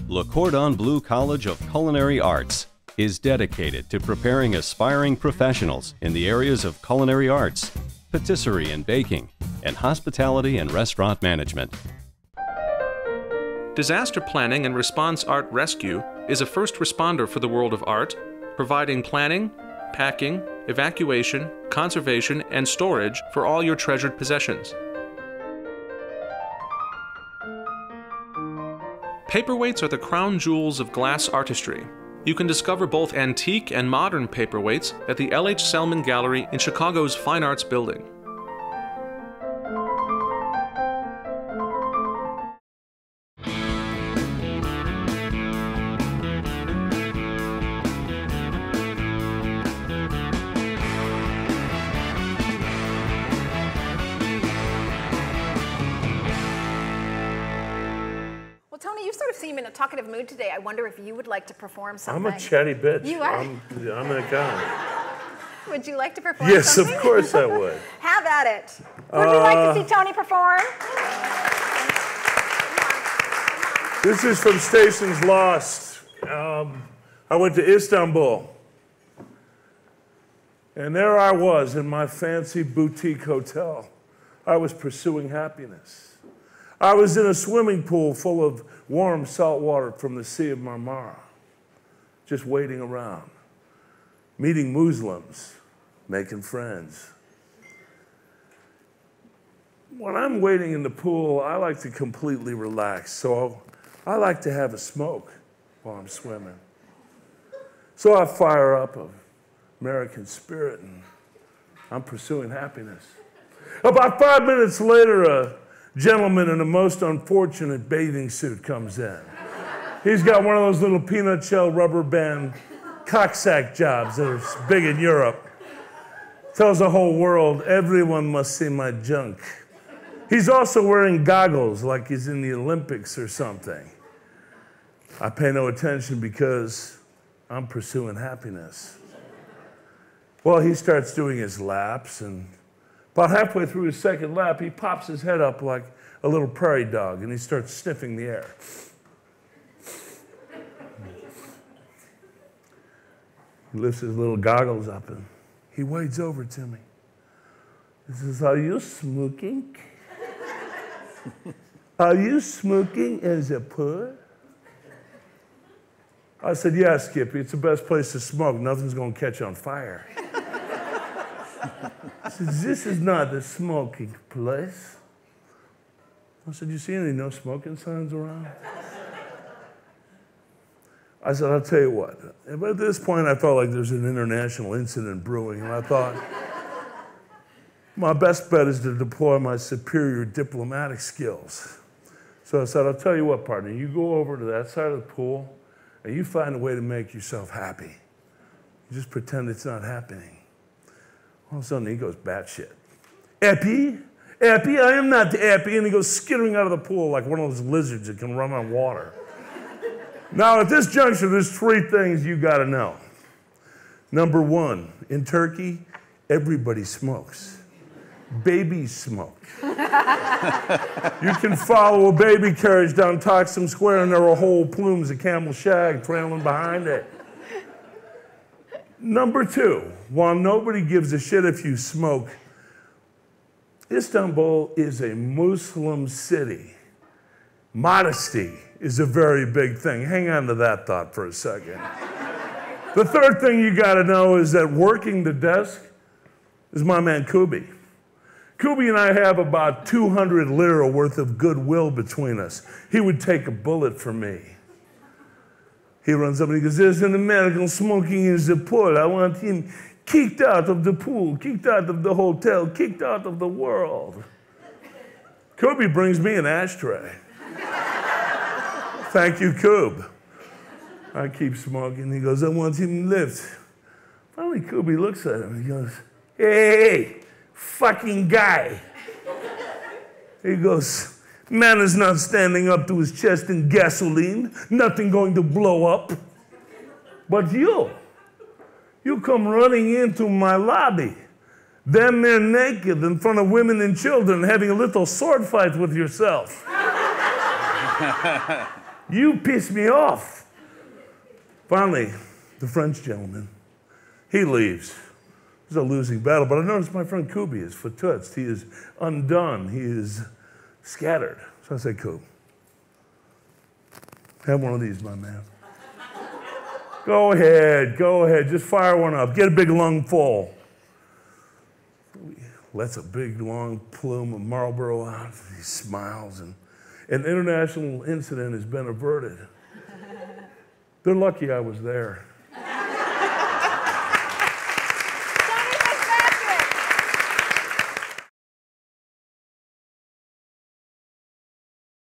Le Cordon Bleu College of Culinary Arts is dedicated to preparing aspiring professionals in the areas of culinary arts, patisserie and baking, and hospitality and restaurant management. Disaster Planning and Response Art Rescue is a first responder for the world of art, providing planning, packing, evacuation, conservation, and storage for all your treasured possessions. Paperweights are the crown jewels of glass artistry. You can discover both antique and modern paperweights at the L.H. Selman Gallery in Chicago's Fine Arts Building. Well, Tony, you sort of seem in a talkative mood today. I wonder if you would like to perform something. I'm a chatty bitch. You are? I'm that guy. Would you like to perform Yes, something? of course I would. Have at it. Would you like to see Tony perform? This is from Stations Lost. I went to Istanbul. And there I was in my fancy boutique hotel. I was pursuing happiness. I was in a swimming pool full of warm salt water from the Sea of Marmara, just waiting around, meeting Muslims, making friends. When I'm waiting in the pool, I like to completely relax, so I like to have a smoke while I'm swimming. So I fire up an American Spirit, and I'm pursuing happiness. About 5 minutes later, a gentleman in a most unfortunate bathing suit comes in. He's got one of those little peanut shell rubber band cocksack jobs that are big in Europe. Tells the whole world, everyone must see my junk. He's also wearing goggles like he's in the Olympics or something. I pay no attention because I'm pursuing happiness. Well, he starts doing his laps, and about halfway through his second lap, he pops his head up like a little prairie dog, and he starts sniffing the air. He lifts his little goggles up, and he wades over to me. He says, "Are you smoking? Are you smoking as a put?" I said, "Yeah, Skippy, it's the best place to smoke. Nothing's going to catch on fire." He said, "This is not the smoking place." I said, "You see any no smoking signs around?" I said, "I'll tell you what." But at this point, I felt like there's an international incident brewing, and I thought, my best bet is to deploy my superior diplomatic skills. So I said, "I'll tell you what, partner, you go over to that side of the pool, and you find a way to make yourself happy. You just pretend it's not happening." All of a sudden, he goes batshit. "Epi? Epi? I am not Epi." And he goes skittering out of the pool like one of those lizards that can run on water. Now, at this juncture, there's 3 things you got to know. Number 1, in Turkey, everybody smokes. Babies smoke. You can follow a baby carriage down Taksim Square, and there are whole plumes of camel shag trailing behind it. Number 2, while nobody gives a shit if you smoke, Istanbul is a Muslim city. Modesty is a very big thing. Hang on to that thought for a second. The 3rd thing you got to know is that working the desk is my man Kubi. Kubi and I have about 200 lira worth of goodwill between us. He would take a bullet for me. He runs up and he goes, "There's an American smoking in the pool. I want him kicked out of the pool, kicked out of the hotel, kicked out of the world." Kubi brings me an ashtray. "Thank you, Kub." I keep smoking. He goes, "I want him lift." Finally, Kubi looks at him. He goes, "Hey, fucking guy." He goes, "Man is not standing up to his chest in gasoline. Nothing going to blow up. But you come running into my lobby, damn near naked in front of women and children, having a little sword fight with yourself. You piss me off. Finally, the French gentleman, he leaves. It's a losing battle, but I noticed my friend Kubi is fatutzt. He is undone. He is scattered. So I said, Kub, have one of these, my man. Go ahead, just fire one up. Get a big lung full. He lets a big, long plume of Marlboro out. He smiles, and an international incident has been averted. They're lucky I was there.